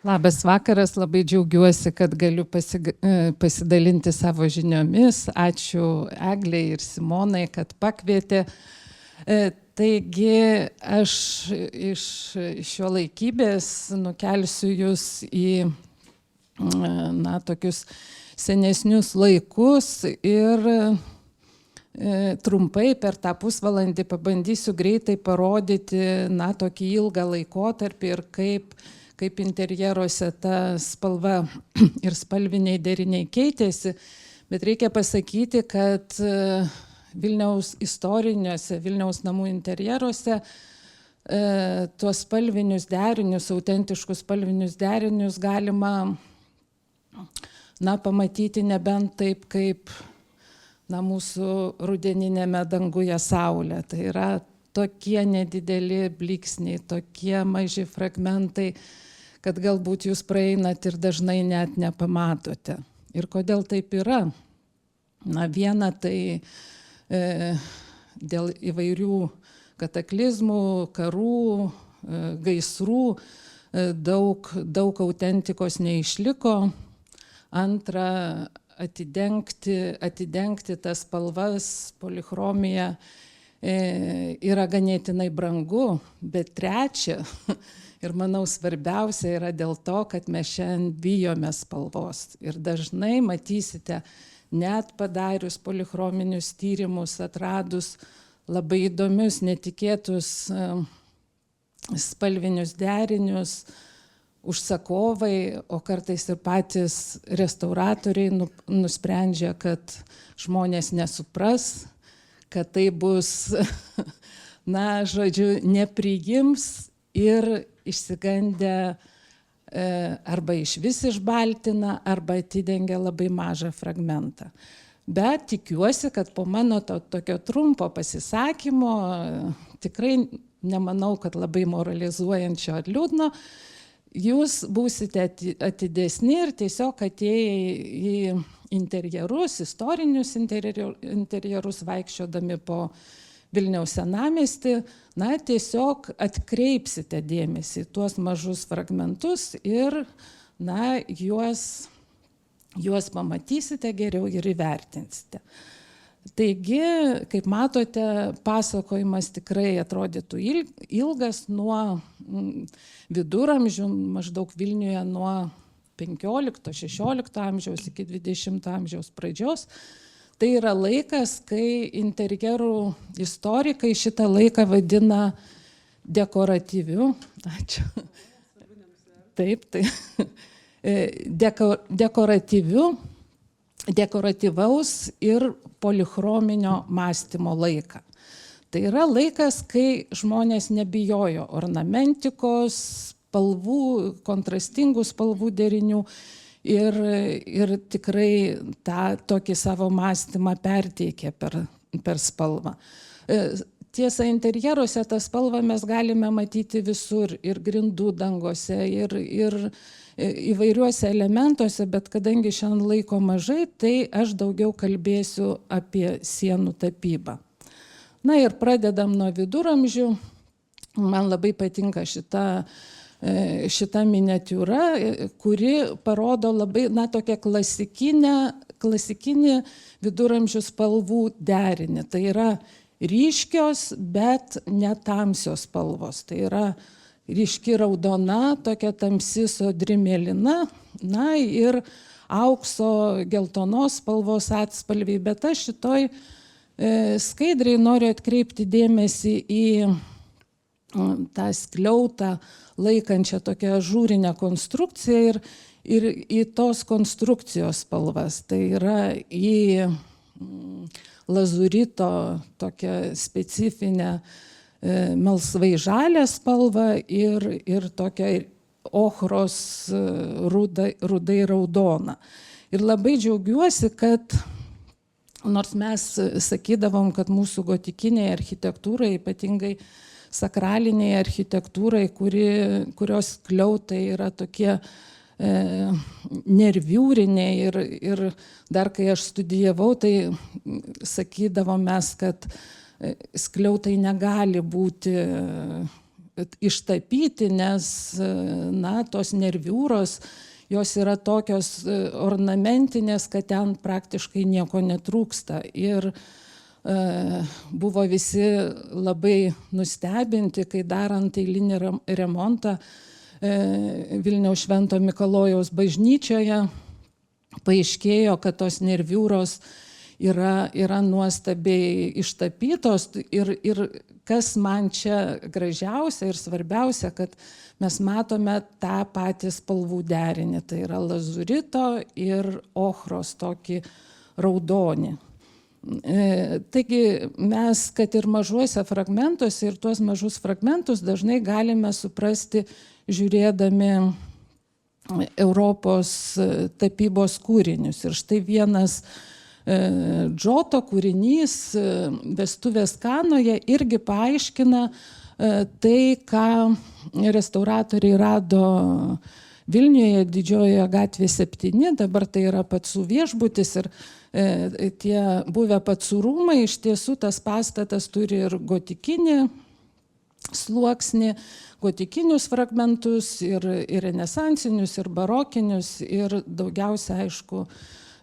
Labas vakaras, labai džiaugiuosi, kad galiu pasidalinti savo žiniomis. Ačiū Eglei ir Simonai, kad pakvietė. Taigi aš iš šiuolaikybės nukelsiu jūs į tokius senesnius laikus ir trumpai per tą pusvalandį pabandysiu greitai parodyti tokį ilgą laikotarpį ir kaip interjeruose ta spalva ir spalviniai deriniai keitėsi, bet reikia pasakyti, kad Vilniaus istoriniuose, Vilniaus namų interjeruose tuos spalvinius derinius, autentiškus spalvinius derinius galima pamatyti nebent taip, kaip mūsų rudeninėme danguje saulė. Tai yra tokie nedideli blyksniai, tokie maži fragmentai, kad galbūt jūs praeinat ir dažnai net nepamatote. Ir kodėl taip yra? Viena tai dėl įvairių kataklizmų, karų, gaisrų daug autentikos neišliko. Antra, atidengti tas spalvas, polichromija yra ganėtinai brangu, bet trečia, ir manau svarbiausia yra dėl to, kad mes šiandien bijome spalvos. Ir dažnai matysite, net padarius polichrominius tyrimus, atradus labai įdomius, netikėtus spalvinius derinius, užsakovai, o kartais ir patys restauratoriai nusprendžia, kad žmonės nesupras, kad tai bus, nepriims ir išsigandę arba išvis išbaltina, arba atidengia labai mažą fragmentą. Bet tikiuosi, kad po mano tokio trumpo pasisakymo, tikrai nemanau, kad labai moralizuojančio ar liūdno, jūs būsite atidesni ir tiesiog atėję į interjerus, istorinius interjerus, vaikščiodami po Vilniaus senamiestį, tiesiog atkreipsite dėmesį į tuos mažus fragmentus ir juos pamatysite geriau ir įvertinsite. Taigi, kaip matote, pasakojimas tikrai atrodytų ilgas nuo viduramžių, maždaug Vilniuje nuo 15-16 amžiaus iki 20 amžiaus pradžios. Tai yra laikas, kai interjerų istorikai šitą laiką vadina dekoratyviu. Ačiū. Taip, dekoratyvaus ir polichrominio mąstymo laiką. Tai yra laikas, kai žmonės nebijojo ornamentikos, spalvų, kontrastingų spalvų derinių ir tikrai tą tokį savo mąstymą perteikė per spalvą. Tiesa, interjeruose tą spalvą mes galime matyti visur, ir grindų dangose, ir įvairiuose elementuose, bet kadangi šiandien laiko mažai, tai aš daugiau kalbėsiu apie sienų tapybą. Ir pradedam nuo viduramžių. Man labai patinka šita miniatiūra, kuri parodo labai tokią klasikinį viduramžių spalvų derinį. Tai yra ryškios, bet netamsios spalvos. Tai yra ryški raudona, tokia tamsi sodri mėlyna, ir aukso geltonos spalvos atspalviai. Bet aš šitoj skaidriai noriu atkreipti dėmesį į tą skliautą laikančią tokią ažūrinę konstrukciją ir į tos konstrukcijos spalvas. Tai yra į lazurito tokią specifinę melsvai žalią spalvą ir tokią ochros rudai raudoną. Ir labai džiaugiuosi, kad nors mes sakydavom, kad mūsų gotikinėje architektūrai, ypatingai sakraliniai architektūrai, kurios skliautai yra tokie nerviūriniai ir dar kai aš studijavau, tai sakydavom mes, kad skliautai negali būti ištapyti, nes, na, tos nerviūros, jos yra tokios ornamentinės, kad ten praktiškai nieko netrūksta. Ir buvo visi labai nustebinti, kai darant eilinį remontą Vilniaus Švento Mikalojaus bažnyčioje paaiškėjo, kad tos nerviūros yra nuostabiai ištapytos ir kas man čia gražiausia ir svarbiausia, kad mes matome tą patį spalvų derinį, tai yra lazurito ir ochros tokį raudonį. Taigi mes, kad ir mažuose fragmentuose, ir tuos mažus fragmentus dažnai galime suprasti žiūrėdami Europos tapybos kūrinius. Ir štai vienas Džoto kūrinys Vestuvės Kanoje irgi paaiškina tai, ką restauratoriai rado Vilniuje, Didžiojoje gatvėje 7, dabar tai yra Pacų viešbutis ir tie buvę Pacų rūmai, iš tiesų tas pastatas turi ir gotikinį sluoksnį, gotikinius fragmentus, ir renesansinius, ir barokinius, ir daugiausia, aišku,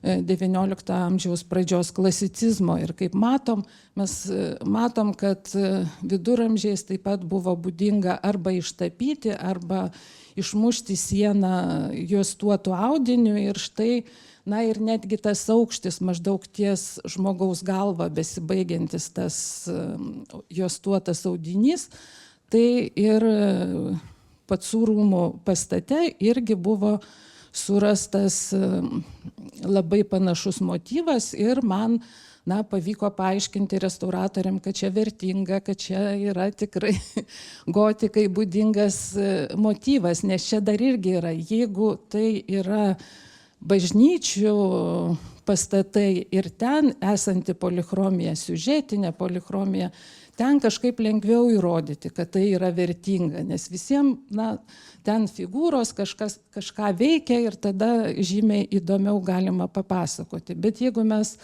XIX amžiaus pradžios klasicizmo. Ir kaip matom, mes matom, kad viduramžiais taip pat buvo būdinga arba ištapyti, arba išmušti sieną juostuotų audinių. Ir štai, na ir netgi tas aukštis maždaug ties žmogaus galva besibaigiantis tas juostuotas audinys, tai ir Pacų rūmų pastate irgi buvo surastas labai panašus motyvas ir man, na, pavyko paaiškinti restauratoriam, kad čia vertinga, kad čia yra tikrai gotikai būdingas motyvas, nes čia dar irgi yra, jeigu tai yra bažnyčių pastatai ir ten esanti polichromija, siužetinė polichromija, ten kažkaip lengviau įrodyti, kad tai yra vertinga, nes visiems, na, ten figūros kažką veikia ir tada žymiai įdomiau galima papasakoti. Bet jeigu mes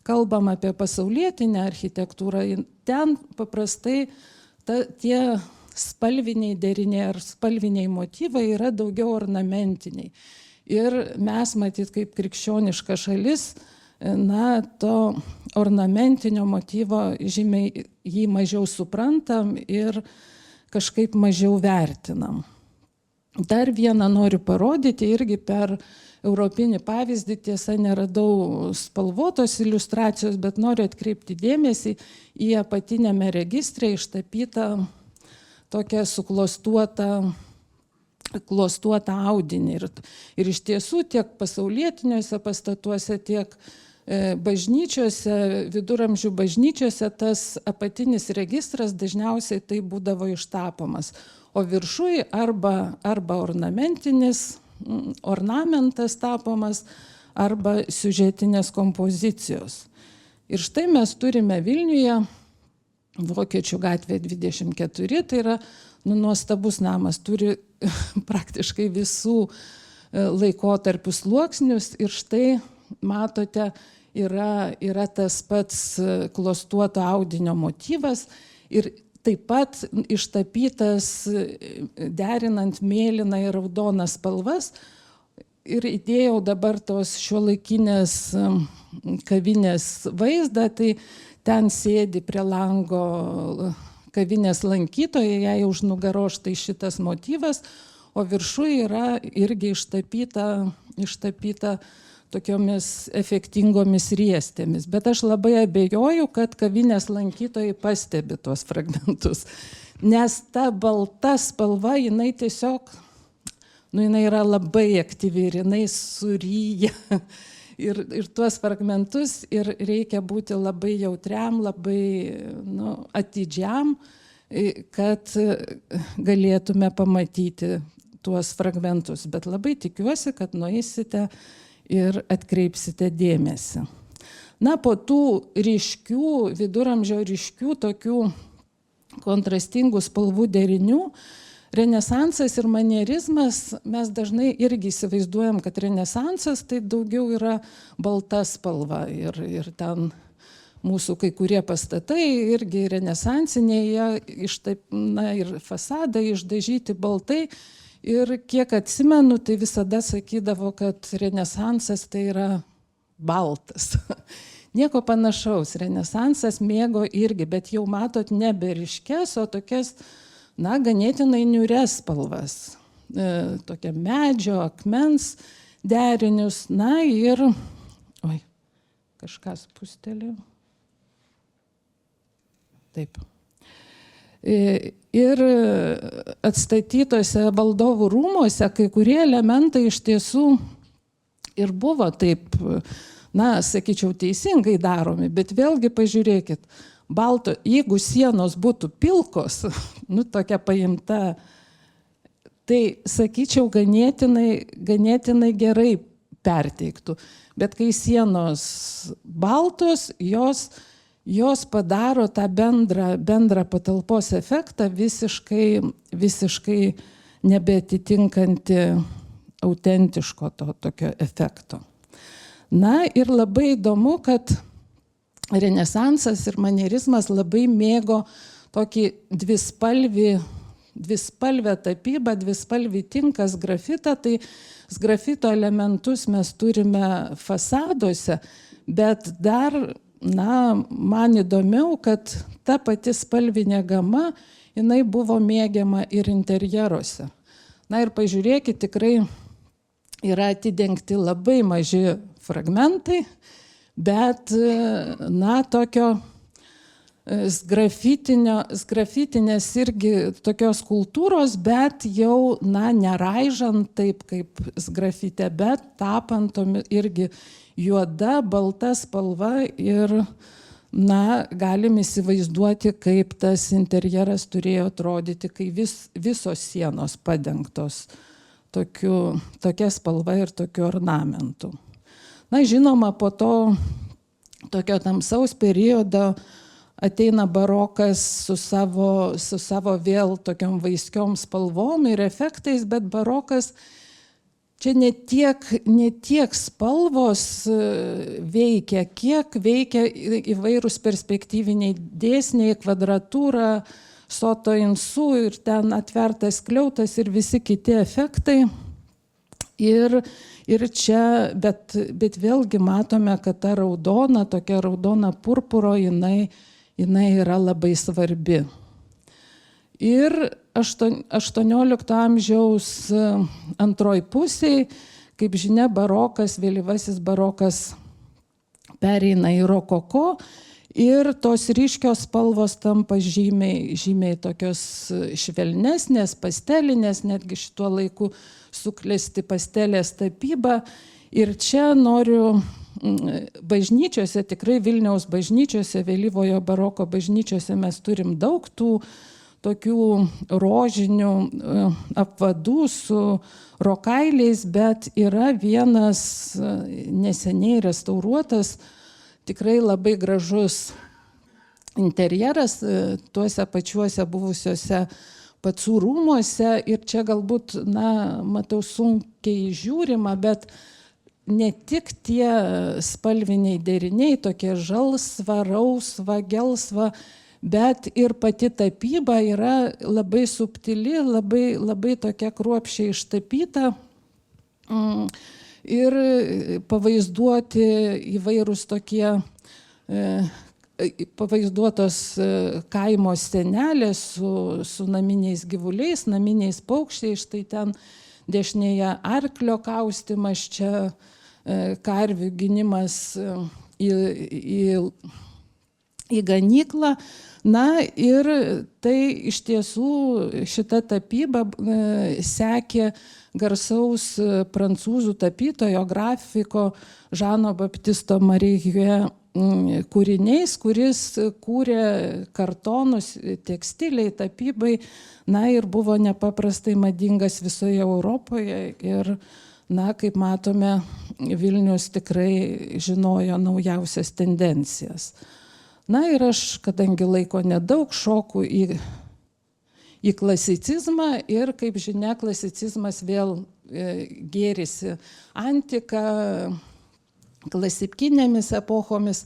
kalbam apie pasaulietinę architektūrą, ten paprastai tie spalviniai deriniai ar spalviniai motyvai yra daugiau ornamentiniai. Ir mes, matyt, kaip krikščioniška šalis, na, to ornamentinio motyvo žymiai jį mažiau suprantam ir kažkaip mažiau vertinam. Dar vieną noriu parodyti irgi per europinį pavyzdį, tiesa, neradau spalvotos iliustracijos, bet noriu atkreipti dėmesį į apatiniame registre ištapytą tokią suklostuotą audinį. Ir iš tiesų tiek pasaulietiniuose pastatuose, tiek bažnyčiose, viduramžių bažnyčiose tas apatinis registras dažniausiai tai būdavo ištapomas. O viršui arba ornamentinis ornamentas tapomas, arba siužetinės kompozicijos. Ir štai mes turime Vilniuje, Vokiečių gatvė 24, tai yra nuostabus namas, turi praktiškai visų laikotarpių sluoksnius ir štai matote, yra tas pats klostuoto audinio motyvas ir taip pat ištapytas derinant mėlyną ir raudoną spalvas. Ir įdėjau dabar tos šiuolaikinės kavinės vaizdą, tai ten sėdi prie lango kavinės lankytojai, jai už nugaros štai šitas motyvas, o viršuje yra irgi ištapyta tokiomis efektingomis riestėmis. Bet aš labai abejoju, kad kavinės lankytojai pastebi tuos fragmentus, nes ta balta spalva, jinai tiesiog, jinai yra labai aktyvi ir jinai suryja ir tuos fragmentus ir reikia būti labai jautriam, labai atidžiam, kad galėtume pamatyti tuos fragmentus. Bet labai tikiuosi, kad nueisite ir atkreipsite dėmesį. Na, po tų ryškių, viduramžio ryškių, tokių kontrastingų spalvų derinių, renesansas ir manierizmas, mes dažnai irgi įsivaizduojam, kad renesansas tai daugiau yra balta spalva ir ten mūsų kai kurie pastatai irgi renesansiniai, ir fasadai išdažyti baltai. Ir kiek atsimenu, tai visada sakydavo, kad renesansas tai yra baltas. Nieko panašaus. Renesansas mėgo irgi, bet jau matot nebe ryškes, o tokias, ganėtinai niūrias spalvas. Tokia medžio, akmens derinius. Ir... Oi, kažkas pustelė. Taip. Ir atstatytose valdovų rūmuose kai kurie elementai iš tiesų ir buvo taip, sakyčiau, teisingai daromi, bet vėlgi pažiūrėkit, jeigu sienos būtų pilkos, tokia paimta, tai, sakyčiau, ganėtinai gerai perteiktų. Bet kai sienos baltos, jos padaro tą bendrą patalpos efektą visiškai nebeatitinkantį autentiško to tokio efekto. Ir labai įdomu, kad renesansas ir manierizmas labai mėgo tokį dvispalvę tapybą, dvispalvį tinkas grafitą, tai grafito elementus mes turime fasaduose, bet dar, man įdomiau, kad ta pati spalvinė gama, jinai buvo mėgiama ir interjeruose. Ir pažiūrėkit, tikrai yra atidengti labai maži fragmentai, bet, tokio grafitinės irgi tokios kultūros, bet jau, neraižant taip kaip grafite, bet tapant irgi juoda, balta spalva ir, galim įsivaizduoti, kaip tas interjeras turėjo atrodyti, kai visos sienos padengtos tokia spalva ir tokiu ornamentu. Žinoma, po to tokio tamsaus periodo ateina barokas su savo vėl tokiom vaiskiom spalvom ir efektais, bet barokas čia ne tiek spalvos veikia, kiek veikia įvairūs perspektyviniai dėsniai, kvadratūra, soto insų ir ten atvertas skliautas ir visi kiti efektai. Ir čia, bet vėlgi matome, kad ta tokia raudona purpuro, jinai yra labai svarbi. Ir 18 amžiaus antroj pusėj, kaip žinia, barokas, vėlyvasis barokas pereina į rokoko ir tos ryškios spalvos tampa žymiai tokios švelnesnės, pastelinės, netgi šituo laiku suklesti pastelės tapyba. Ir čia noriu bažnyčiose, tikrai Vilniaus bažnyčiose, vėlyvojo baroko bažnyčiose mes turim daug tų tokių rožinių apvadų su rokailiais, bet yra vienas neseniai restauruotas, tikrai labai gražus interjeras tuose pačiuose buvusiuose pacų rūmuose ir čia galbūt, matau, sunkiai žiūrima, bet ne tik tie spalviniai deriniai, tokie žalsva, rausva, gelsva, bet ir pati tapyba yra labai subtili, labai tokia kruopščiai ištapyta ir pavaizduoti įvairūs tokie, pavaizduotos kaimo senelės su naminiais gyvuliais, naminiais paukščiais, štai ten dešinėje arklio kaustimas, čia karvių gynimas į ganyklą. Ir tai iš tiesų šita tapyba sekė garsaus prancūzų tapytojo grafiko Žano Baptisto Marie kūriniais, kuris kūrė kartonus tekstiliai, tapybai, ir buvo nepaprastai madingas visoje Europoje ir, kaip matome, Vilnius tikrai žinojo naujausias tendencijas. Ir aš, kadangi laiko nedaug, šoku į klasicizmą ir, kaip žinia, klasicizmas vėl gėrisi antiką, klasikinėmis epochomis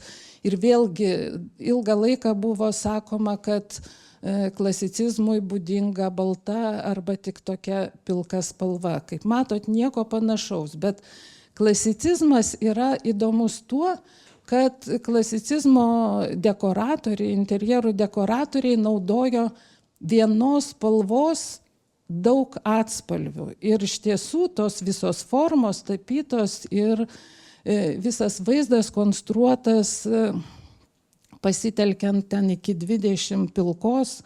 Ir vėlgi ilgą laiką buvo sakoma, kad klasicizmui būdinga balta arba tik tokia pilka spalva. Kaip matot, nieko panašaus, bet klasicizmas yra įdomus tuo, kad klasicizmo dekoratoriai, interjerų dekoratoriai naudojo vienos spalvos daug atspalvių. Ir iš tiesų tos visos formos tapytos ir visas vaizdas konstruotas pasitelkiant ten iki 20 pilkos,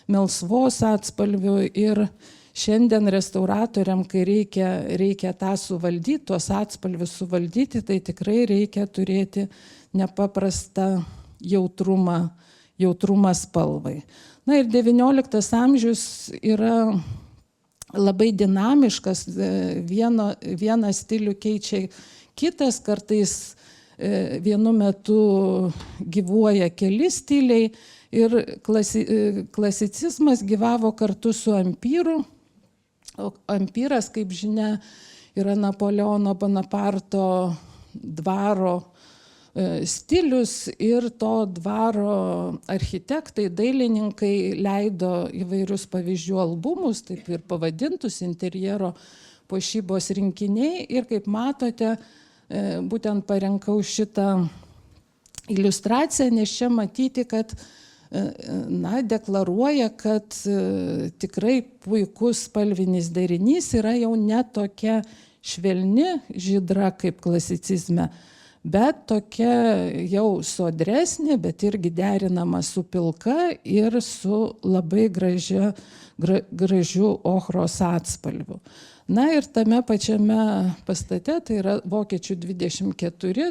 melsvos atspalvių. Ir šiandien restauratoriam, kai reikia tą suvaldyti, tuos atspalvius suvaldyti, tai tikrai reikia turėti nepaprastą jautrumą spalvai. Na ir XIX amžius yra labai dinamiškas, vieną stilių keičia kitas, kartais vienu metu gyvuoja keli stiliai ir klasicizmas gyvavo kartu su ampyru. O ampyras, kaip žinia, yra Napoleono Bonaparto dvaro stilius ir to dvaro architektai, dailininkai leido įvairius pavyzdžių albumus, taip ir pavadintus interjero puošybos rinkiniai. Ir kaip matote, būtent parinkau šitą iliustraciją, nes čia matyti, kad deklaruoja, kad tikrai puikus spalvinis derinys yra jau ne tokia švelni žydra kaip klasicizme, bet tokia jau sodresnė, bet irgi derinama su pilka ir su labai gražiu ochros atspalviu. Na ir tame pačiame pastate, tai yra Vokiečių 24,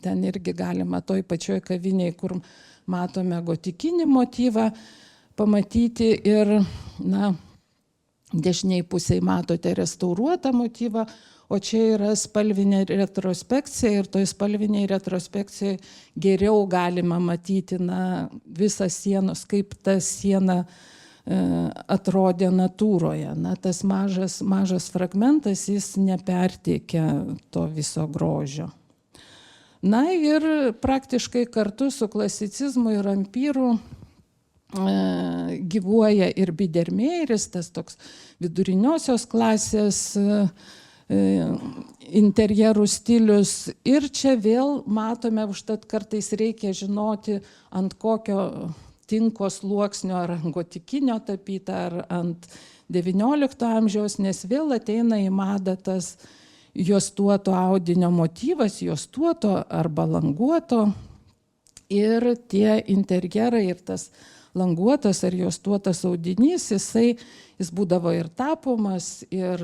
ten irgi galima toj pačioj kaviniai, kur matome gotikinį motyvą, pamatyti ir, dešiniai pusėje matote restauruotą motyvą, o čia yra spalvinė retrospekcija ir toj spalviniai retrospekcijai geriau galima matyti visą sienos, kaip ta siena atrodė natūroje. Tas mažas fragmentas, jis neperteikia to viso grožio. Na ir praktiškai kartu su klasicizmu ir ampyru gyvuoja ir biedermeieris, tas toks viduriniosios klasės interjerų stilius. Ir čia vėl matome, užtat kartais reikia žinoti, ant kokio tinko sluoksnio, ar gotikinio tapyta, ar ant XIX amžiaus, nes vėl ateina į madą tas juostuoto audinio motyvas, juostuoto arba languoto. Ir tie interjerai ir tas languotas ar juostuotas audinys, jis būdavo ir tapomas, ir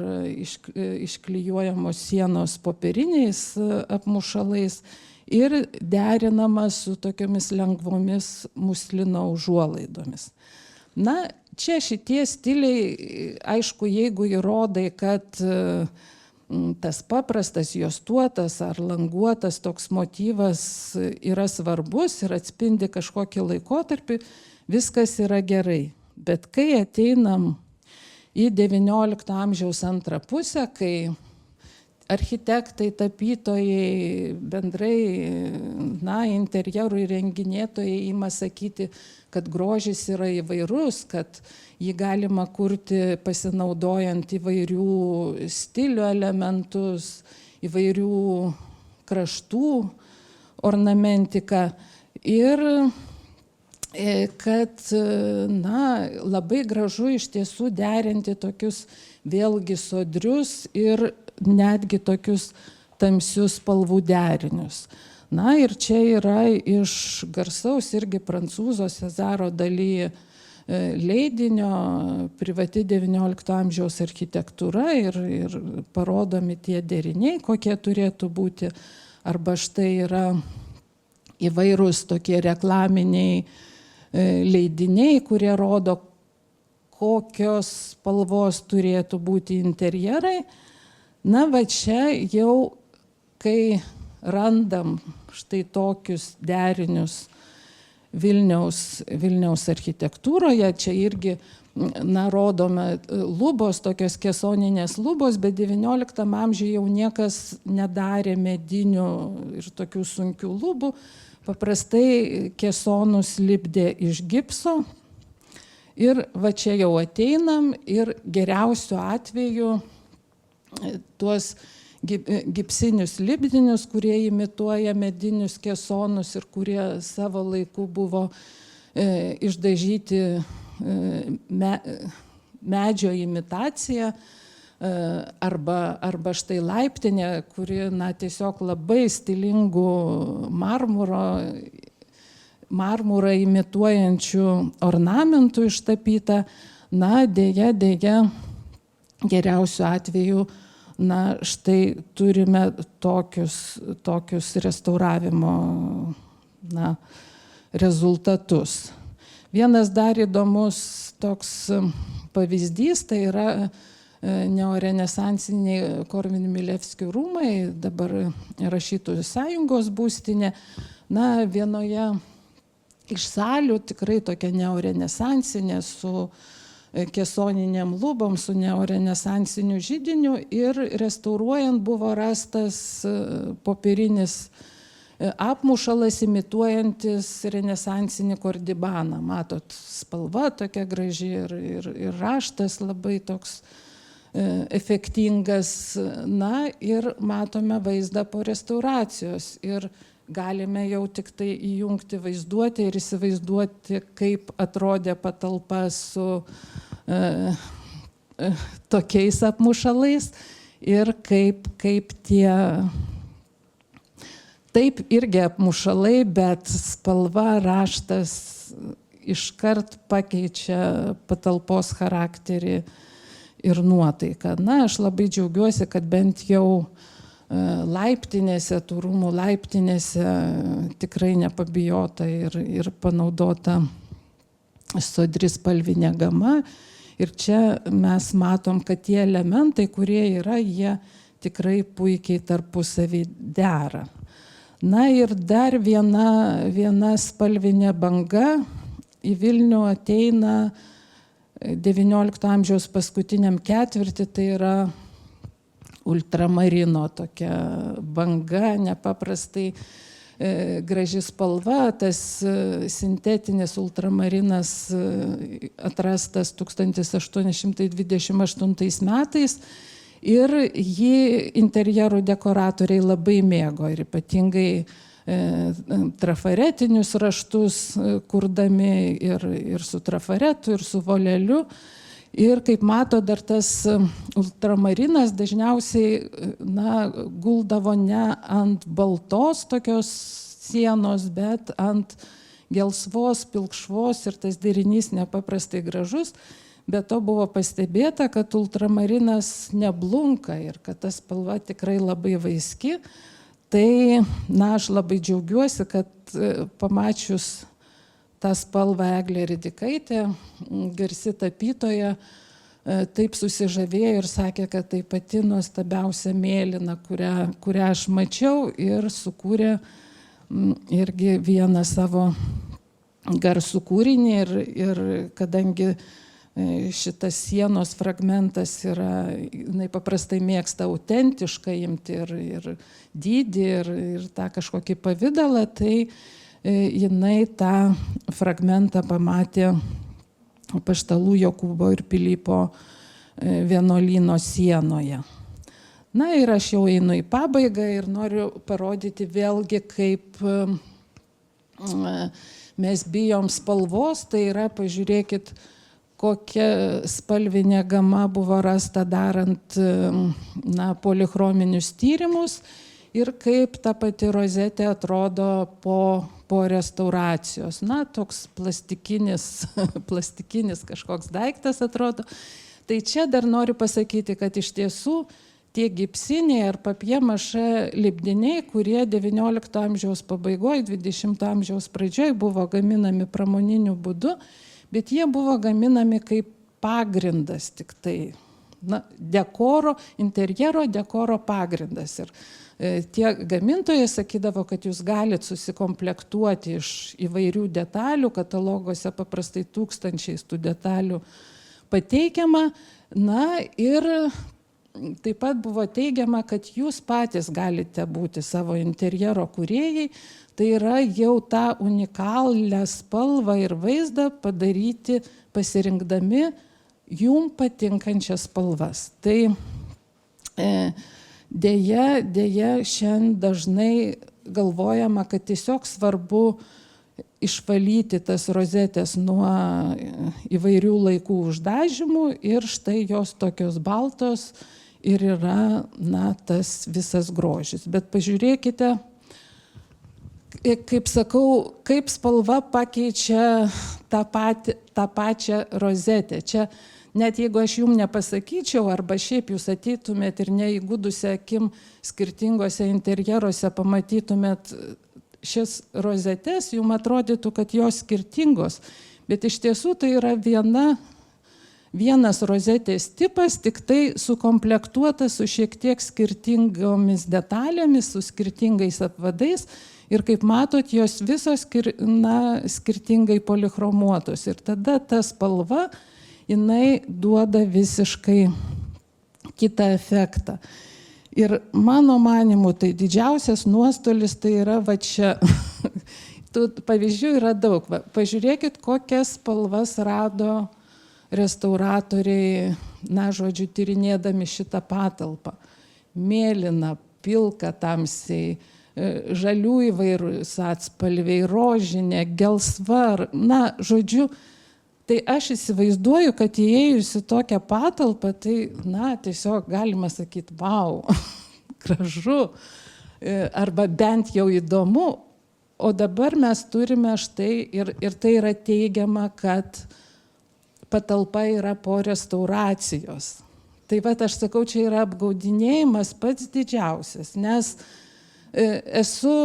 išklijuojamos sienos popieriniais apmušalais ir derinamas su tokiamis lengvomis muslino užuolaidomis. Čia šitie stiliai, aišku, jeigu įrodai, kad tas paprastas juostuotas ar languotas toks motyvas yra svarbus ir atspindi kažkokį laikotarpį, viskas yra gerai. Bet kai ateinam į XIX amžiaus antrą pusę, kai architektai, tapytojai, bendrai interjerų įrenginėtojai ima sakyti, kad grožis yra įvairus, kad jį galima kurti pasinaudojant įvairių stilių elementus, įvairių kraštų ornamentiką. Ir kad labai gražu iš tiesų derinti tokius vėlgi sodrius ir netgi tokius tamsius spalvų derinius. Ir čia yra iš garsaus irgi prancūzo Cezaro Dali leidinio Privati XIX amžiaus architektūra ir parodomi tie deriniai, kokie turėtų būti. Arba štai yra įvairūs tokie reklaminiai leidiniai, kurie rodo, kokios spalvos turėtų būti interjerai. Va čia jau, kai randam štai tokius derinius Vilniaus architektūroje, čia irgi rodome lubos, tokios kesoninės lubos, bet XIX amžiuje jau niekas nedarė medinių ir tokių sunkių lubų. paprastai kesonus lipdė iš gipso. Ir va čia jau ateinam ir geriausiu atveju tuos gipsinius lipdinius, kurie imituoja medinius kesonus ir kurie savo laiku buvo išdažyti medžio imitacija, arba štai laiptinė, kuri tiesiog labai stilingų marmurą imituojančių ornamentų ištapyta. Dėja, geriausiu atveju, štai turime tokius restauravimo rezultatus. Vienas dar įdomus toks pavyzdys, tai yra neorenesansiniai Korvin-Milevskių rūmai, dabar Rašytojų sąjungos būstinė. Vienoje iš salių tikrai tokia neorenesansinė su kesoninėm lubom, su neorenesansiniu židiniu, ir restauruojant buvo rastas popierinis apmušalas imituojantis renesansinį kordibaną. Matot, spalva tokia graži ir raštas labai toks efektingas. Ir matome vaizdą po restauracijos ir galime jau tik tai įjungti vaizduotę ir įsivaizduoti, kaip atrodė patalpa su tokiais apmušalais ir kaip tie, taip irgi apmušalai, bet spalva, raštas iškart pakeičia patalpos charakterį ir nuotaiką. Aš labai džiaugiuosi, kad bent jau laiptinėse, tų rūmų laiptinėse tikrai nepabijota ir panaudota sodri spalvinė gama. Ir čia mes matom, kad tie elementai, kurie yra, jie tikrai puikiai tarpusavį dera. Ir dar viena spalvinė banga į Vilnių ateina XIX amžiaus paskutiniam ketvirtį, tai yra ultramarino tokia banga, nepaprastai graži spalva. Tas sintetinis ultramarinas atrastas 1828 metais ir jį interjerų dekoratoriai labai mėgo ir ypatingai trafaretinius raštus kurdami ir su trafaretu, ir su voleliu. Ir kaip mato, dar tas ultramarinas dažniausiai guldavo ne ant baltos tokios sienos, bet ant gelsvos, pilkšvos, ir tas derinys nepaprastai gražus. Bet to buvo pastebėta, kad ultramarinas neblunka ir kad ta spalva tikrai labai vaiski. Tai aš labai džiaugiuosi, kad pamačius tą spalvą Eglė Ridikaitė, garsi tapytoja, taip susižavėjo ir sakė, kad tai pati nuostabiausia mėlyna, kurią aš mačiau, ir sukūrė irgi vieną savo garsų kūrinį. Ir kadangi šitas sienos fragmentas yra, jinai paprastai mėgsta autentišką imti ir dydį ir tą kažkokį pavidalą, tai jinai tą fragmentą pamatė Apaštalų Jokūbo ir Pilypo vienuolyno sienoje. Ir aš jau einu į pabaigą ir noriu parodyti vėlgi, kaip mes bijom spalvos. Tai yra, pažiūrėkit, kokia spalvinė gama buvo rasta darant polichrominius tyrimus ir kaip ta pati rozetė atrodo po restauracijos. Toks plastikinis kažkoks daiktas atrodo. Tai čia dar noriu pasakyti, kad iš tiesų tie gipsiniai ar papjė-mašė lipdiniai, kurie XIX amžiaus pabaigoje, XX amžiaus pradžioje buvo gaminami pramoniniu būdu, bet jie buvo gaminami kaip pagrindas tik tai. Dekoro, interjero dekoro pagrindas. Ir tie gamintojai sakydavo, kad jūs galite susikomplektuoti iš įvairių detalių, kataloguose paprastai tūkstančiais tų detalių pateikiama. Ir taip pat buvo teigiama, kad jūs patys galite būti savo interjero kūrėjai, tai yra jau tą unikalią spalvą ir vaizdą padaryti pasirinkdami jum patinkančias spalvas. Tai dėja šiandien dažnai galvojama, kad tiesiog svarbu išvalyti tas rozetės nuo įvairių laikų uždažymų ir štai jos tokios baltos ir yra, tas visas grožis. Bet pažiūrėkite, kaip sakau, kaip spalva pakeičia tą pačią rozetę. Čia net jeigu aš jums nepasakyčiau, arba šiaip jūs ateitumėt ir neįgudusią akim skirtingose interjeruose pamatytumėt šias rozetes, jums atrodytų, kad jos skirtingos, bet iš tiesų tai yra vienas rozetės tipas, tik tai sukomplektuotas su šiek tiek skirtingomis detalėmis, su skirtingais apvadais ir kaip matot, jos visos skirtingai polichromuotos. Ir tada ta spalva, jinai duoda visiškai kitą efektą. Ir mano manimu, tai didžiausias nuostolis tai yra va čia. Tų pavyzdžių yra daug. Pažiūrėkit, kokias spalvas rado restauratoriai, tyrinėdami šitą patalpą. Mėlyna, pilka tamsiai, žalių įvairūs atspalviai, rožinė, gelsva, žodžiu, tai aš įsivaizduoju, kad įėjus į tokią patalpą, tai, tiesiog galima sakyti, vau, gražu, arba bent jau įdomu, o dabar mes turime štai, ir tai yra teigiama, kad patalpa yra po restauracijos. Tai aš sakau, čia yra apgaudinėjimas pats didžiausias, nes esu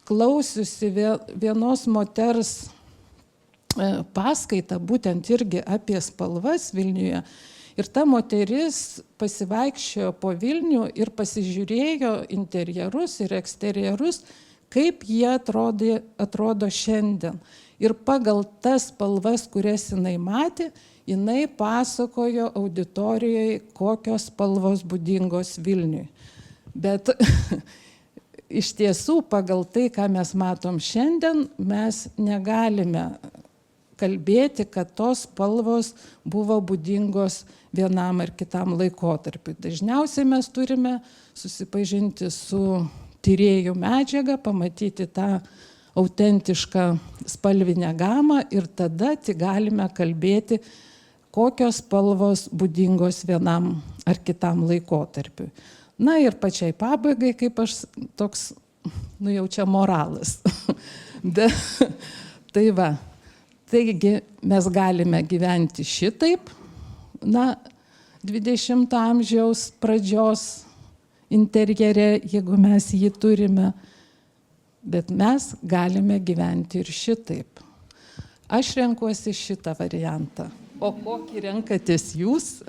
klausiusi vienos moters paskaitą, būtent irgi apie spalvas Vilniuje. Ir ta moteris pasivaikščiojo po Vilnių ir pasižiūrėjo interjerus ir eksterjerus, kaip jie atrodo šiandien. Ir pagal tas spalvas, kurias jinai matė, jinai pasakojo auditorijoje, kokios spalvos būdingos Vilniui. Bet iš tiesų, pagal tai, ką mes matom šiandien, mes negalime kalbėti, kad tos spalvos buvo būdingos vienam ar kitam laikotarpiu. Dažniausiai mes turime susipažinti su tyrėjų medžiaga, pamatyti tą autentišką spalvinę gamą ir tada tik galime kalbėti, kokios spalvos būdingos vienam ar kitam laikotarpiu. Ir pačiai pabaigai, kaip aš toks, jau čia moralas. Tai va. Taigi mes galime gyventi šitaip, 20 amžiaus pradžios interjere, jeigu mes jį turime, bet mes galime gyventi ir šitaip. Aš renkuosi šitą variantą. O kokį renkatės jūs?